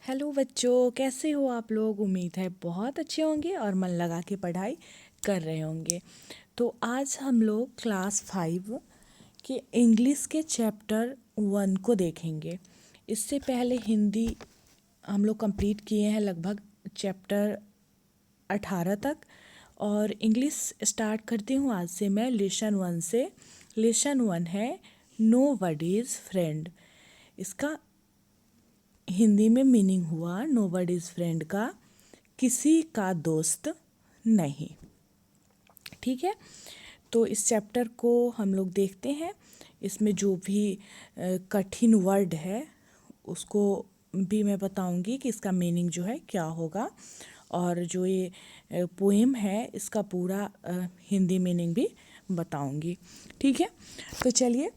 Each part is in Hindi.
हेलो बच्चों, कैसे हो आप लोग। उम्मीद है बहुत अच्छे होंगे और मन लगा के पढ़ाई कर रहे होंगे। तो आज हम लोग क्लास 5 के इंग्लिश के चैप्टर 1 को देखेंगे। इससे पहले हिंदी हम लोग कंप्लीट किए हैं लगभग चैप्टर 18 तक, और इंग्लिश स्टार्ट करती हूँ आज से मैं लेसन 1 से। लेसन 1 है नोबडीज फ्रेंड। इसका हिंदी में मीनिंग हुआ नोबडीज फ्रेंड का किसी का दोस्त नहीं। ठीक है, तो इस चैप्टर को हम लोग देखते हैं। इसमें जो भी कठिन वर्ड है उसको भी मैं बताऊंगी कि इसका मीनिंग जो है क्या होगा, और जो ये पोएम है इसका पूरा हिंदी मीनिंग भी बताऊंगी। ठीक है, तो चलिए।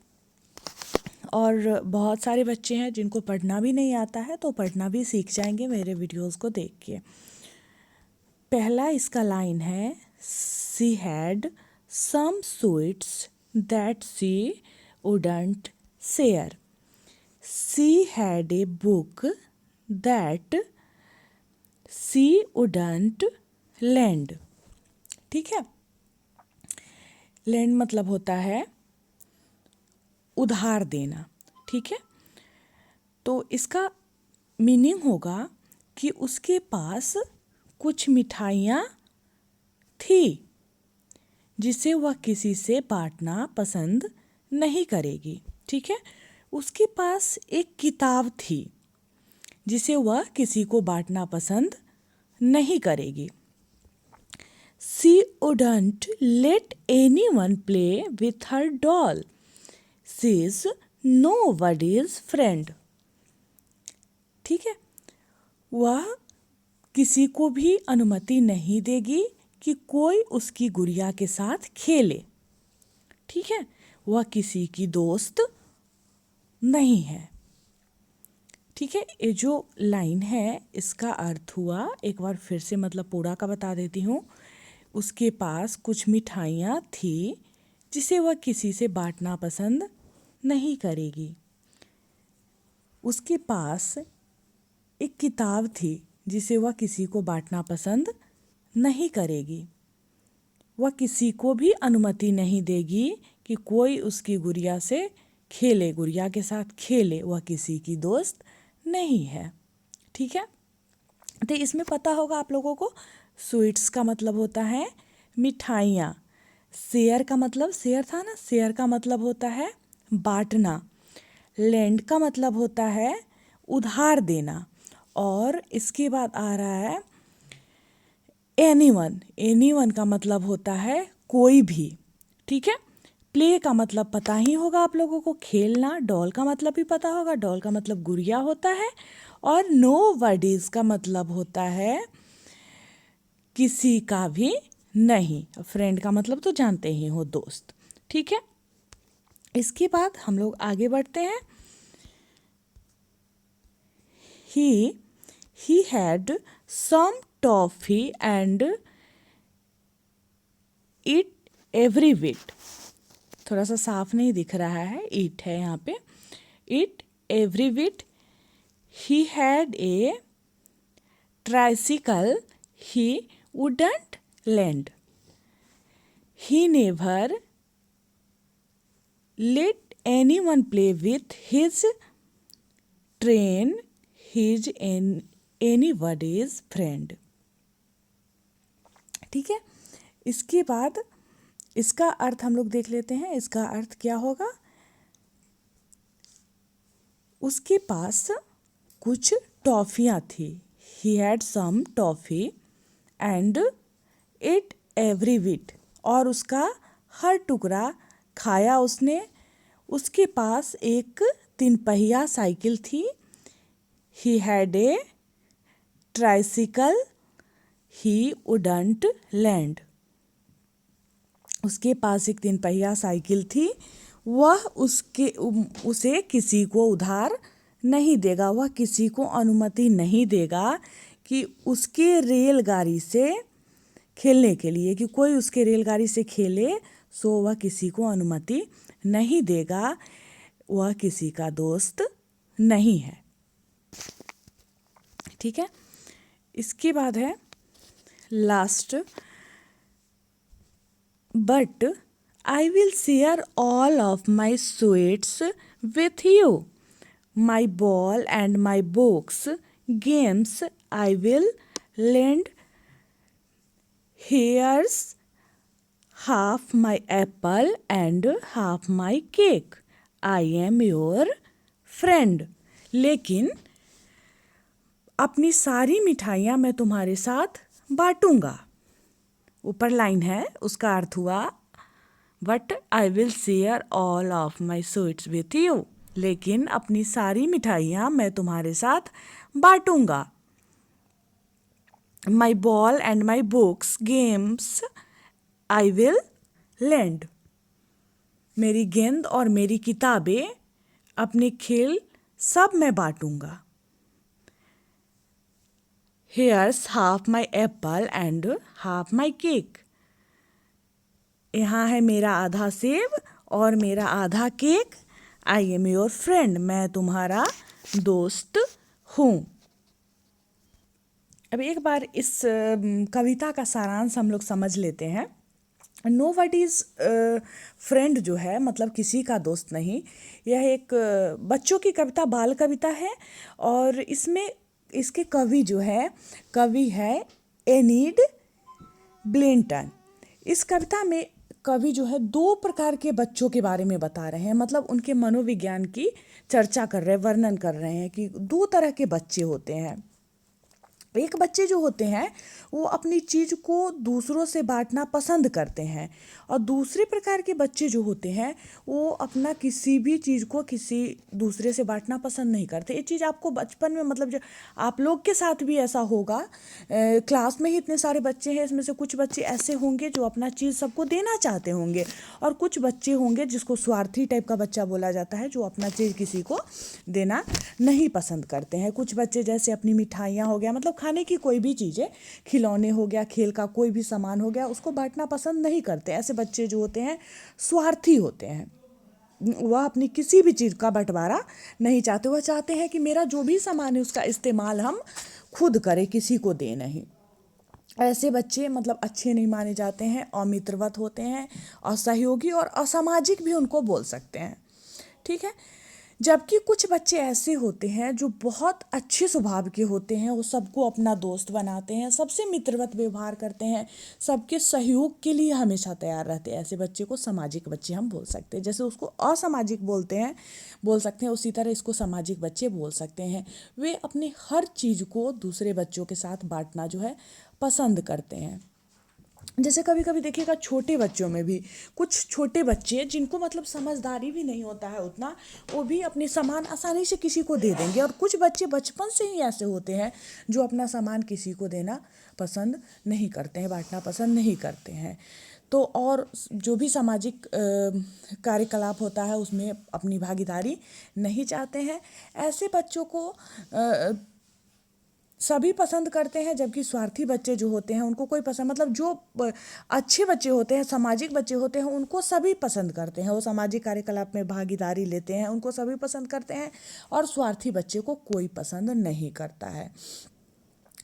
और बहुत सारे बच्चे हैं जिनको पढ़ना भी नहीं आता है, तो पढ़ना भी सीख जाएंगे मेरे वीडियोस को देख के। पहला इसका लाइन है, she had some sweets that she wouldn't share. She had a book that she wouldn't lend. ठीक है, लेंड मतलब होता है उधार देना। ठीक है, तो इसका मीनिंग होगा कि उसके पास कुछ मिठाइयाँ थी जिसे वह किसी से बांटना पसंद नहीं करेगी। ठीक है, उसके पास एक किताब थी जिसे वह किसी को बांटना पसंद नहीं करेगी। She wouldn't let anyone play with her doll. She's nobody's friend. ठीक है, वह किसी को भी अनुमति नहीं देगी कि कोई उसकी गुड़िया के साथ खेले। ठीक है, वह किसी की दोस्त नहीं है। ठीक है, ये जो लाइन है इसका अर्थ हुआ, एक बार फिर से मतलब पूरा का बता देती हूँ। उसके पास कुछ मिठाइयाँ थी जिसे वह किसी से बांटना पसंद नहीं करेगी। उसके पास एक किताब थी जिसे वह किसी को बांटना पसंद नहीं करेगी। वह किसी को भी अनुमति नहीं देगी कि कोई उसकी गुड़िया से खेले, गुड़िया के साथ खेले। वह किसी की दोस्त नहीं है। ठीक है, तो इसमें पता होगा आप लोगों को, स्वीट्स का मतलब होता है मिठाइयाँ। शेयर का मतलब, शेयर था ना, शेयर का मतलब होता है बांटना। लेंड का मतलब होता है उधार देना। और इसके बाद आ रहा है एनीवन। एनीवन का मतलब होता है कोई भी। ठीक है, प्ले का मतलब पता ही होगा आप लोगों को, खेलना। डॉल का मतलब भी पता होगा, डॉल का मतलब गुड़िया होता है। और नोबडीज का मतलब होता है किसी का भी नहीं। फ्रेंड का मतलब तो जानते ही हो, दोस्त। ठीक है, इसके बाद हम लोग आगे बढ़ते हैं। He had some toffee and eat every bit. थोड़ा सा साफ नहीं दिख रहा है, eat है यहाँ पे। eat every bit. He had a tricycle he wouldn't lend. He never let anyone play with his train. He's anybody's friend. ठीक है, इसके बाद इसका अर्थ हम लोग देख लेते हैं। इसका अर्थ क्या होगा, उसके पास कुछ टॉफियाँ थी। He had some toffee and ate every bit. और उसका हर टुकड़ा खाया उसने। उसके पास एक 3 पहिया साइकिल थी। He had a tricycle he wouldn't lend. उसके पास एक 3 पहिया साइकिल थी, वह उसे किसी को उधार नहीं देगा। वह किसी को अनुमति नहीं देगा कि उसके रेलगाड़ी से खेलने के लिए, कि कोई उसके रेलगाड़ी से खेले। सो वह किसी को अनुमति नहीं देगा। वह किसी का दोस्त नहीं है। ठीक है। इसके बाद है last, but I will share all of my sweets with you, my ball and my books, games I will lend, here's half my apple and half my cake, I am your friend। लेकिन अपनी सारी मिठाइयाँ मैं तुम्हारे साथ बांटूंगा। ऊपर लाइन है, उसका अर्थ हुआ but I will share all of my sweets with you, लेकिन अपनी सारी मिठाइयाँ मैं तुम्हारे साथ बांटूंगा। My ball and my books, games I will lend, मेरी गेंद और मेरी किताबें, अपने खेल सब मैं बांटूंगा। Here's half my apple and half my cake, यहाँ है मेरा आधा सेब और मेरा आधा cake. I am your friend, मैं तुम्हारा दोस्त हूँ। अब एक बार इस कविता का सारांश हम लोग समझ लेते हैं। नो बट इज़ फ्रेंड जो है मतलब किसी का दोस्त नहीं, यह एक बच्चों की कविता, बाल कविता है। और इसमें इसके कवि जो है, कवि है एनीड ब्लिंटन। इस कविता में कवि जो है दो प्रकार के बच्चों के बारे में बता रहे हैं, मतलब उनके मनोविज्ञान की चर्चा कर रहे हैं, वर्णन कर रहे हैं कि दो तरह के बच्चे होते हैं। एक बच्चे जो होते हैं वो अपनी चीज़ को दूसरों से बांटना पसंद करते हैं, और दूसरे प्रकार के बच्चे जो होते हैं वो अपना किसी भी चीज़ को किसी दूसरे से बांटना पसंद नहीं करते। ये चीज़ आपको बचपन में, मतलब जो आप लोग के साथ भी ऐसा होगा। क्लास में ही इतने सारे बच्चे हैं, इसमें से कुछ बच्चे ऐसे होंगे जो अपना चीज़ सबको देना चाहते होंगे, और कुछ बच्चे होंगे जिसको स्वार्थी टाइप का बच्चा बोला जाता है, जो अपना चीज़ किसी को देना नहीं पसंद करते हैं। कुछ बच्चे जैसे अपनी मिठाइयाँ हो गया, मतलब खाने की कोई भी चीज़ें, खिलौने हो गया, खेल का कोई भी सामान हो गया, उसको बांटना पसंद नहीं करते। ऐसे बच्चे जो होते हैं स्वार्थी होते हैं, वह अपनी किसी भी चीज़ का बंटवारा नहीं चाहते। वह चाहते हैं कि मेरा जो भी सामान है उसका इस्तेमाल हम खुद करें, किसी को दे नहीं। ऐसे बच्चे मतलब अच्छे नहीं माने जाते हैं, अमित्रवत होते हैं, असहयोगी और असामाजिक भी उनको बोल सकते हैं। ठीक है। जबकि कुछ बच्चे ऐसे होते हैं जो बहुत अच्छे स्वभाव के होते हैं, वो सबको अपना दोस्त बनाते हैं, सबसे मित्रवत व्यवहार करते हैं, सबके सहयोग के लिए हमेशा तैयार रहते हैं। ऐसे बच्चे को सामाजिक बच्चे हम बोल सकते हैं। जैसे उसको असामाजिक बोल सकते हैं, उसी तरह इसको सामाजिक बच्चे बोल सकते हैं। वे अपनी हर चीज़ को दूसरे बच्चों के साथ बांटना जो है पसंद करते हैं। जैसे कभी कभी देखिएगा छोटे बच्चों में भी कुछ छोटे बच्चे जिनको मतलब समझदारी भी नहीं होता है उतना, वो भी अपने सामान आसानी से किसी को दे देंगे। और कुछ बच्चे बचपन से ही ऐसे होते हैं जो अपना सामान किसी को देना पसंद नहीं करते हैं, बांटना पसंद नहीं करते हैं। तो और जो भी सामाजिक कार्यकलाप होता है उसमें अपनी भागीदारी नहीं चाहते हैं। ऐसे बच्चों को सभी पसंद करते हैं, जबकि स्वार्थी बच्चे जो होते हैं उनको कोई पसंद, मतलब जो अच्छे बच्चे होते हैं, सामाजिक बच्चे होते हैं, उनको सभी पसंद करते हैं। वो सामाजिक कार्यकलाप में भागीदारी लेते हैं, उनको सभी पसंद करते हैं, और स्वार्थी बच्चे को कोई पसंद नहीं करता है।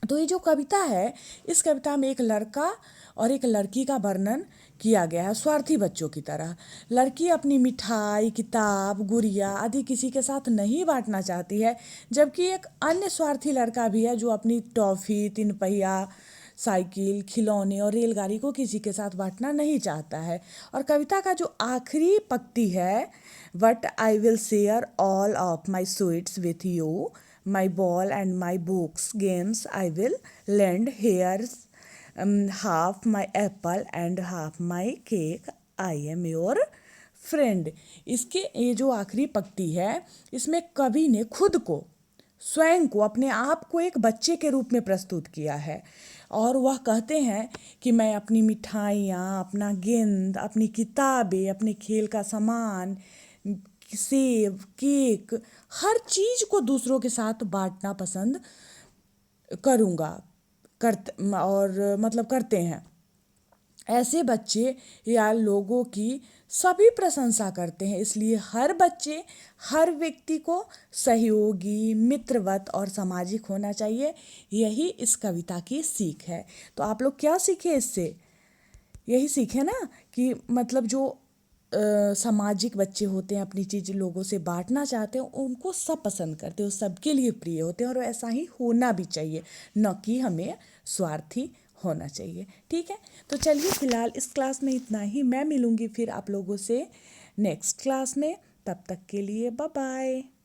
तो ये जो कविता है, इस कविता में एक लड़का और एक लड़की का वर्णन किया गया है स्वार्थी बच्चों की तरह। लड़की अपनी मिठाई, किताब, गुड़िया आदि किसी के साथ नहीं बांटना चाहती है, जबकि एक अन्य स्वार्थी लड़का भी है जो अपनी टॉफ़ी, 3 पहिया साइकिल, खिलौने और रेलगाड़ी को किसी के साथ बांटना नहीं चाहता है। और कविता का जो आखिरी पंक्ति है, but I will share all of my sweets with you, my ball and my books, games I will lend, here's half my apple and half my cake, I am your friend। इसके ये जो आखिरी पंक्ति है, इसमें कवि ने खुद को, स्वयं को, अपने आप को एक बच्चे के रूप में प्रस्तुत किया है। और वह कहते हैं कि मैं अपनी मिठाइयाँ, अपना गेंद, अपनी किताबें, अपने खेल का सामान, सेब, केक, हर चीज़ को दूसरों के साथ बांटना पसंद करूँगा, करते हैं। ऐसे बच्चे या लोगों की सभी प्रशंसा करते हैं। इसलिए हर बच्चे, हर व्यक्ति को सहयोगी, मित्रवत और सामाजिक होना चाहिए। यही इस कविता की सीख है। तो आप लोग क्या सीखे इससे? यही सीखे ना कि मतलब जो सामाजिक बच्चे होते हैं, अपनी चीज़ लोगों से बांटना चाहते हैं, उनको सब पसंद करते हैं, वो सबके लिए प्रिय होते हैं और ऐसा ही होना भी चाहिए, न कि हमें स्वार्थी होना चाहिए। ठीक है, तो चलिए फिलहाल इस क्लास में इतना ही। मैं मिलूँगी फिर आप लोगों से नेक्स्ट क्लास में। तब तक के लिए बाय बाय।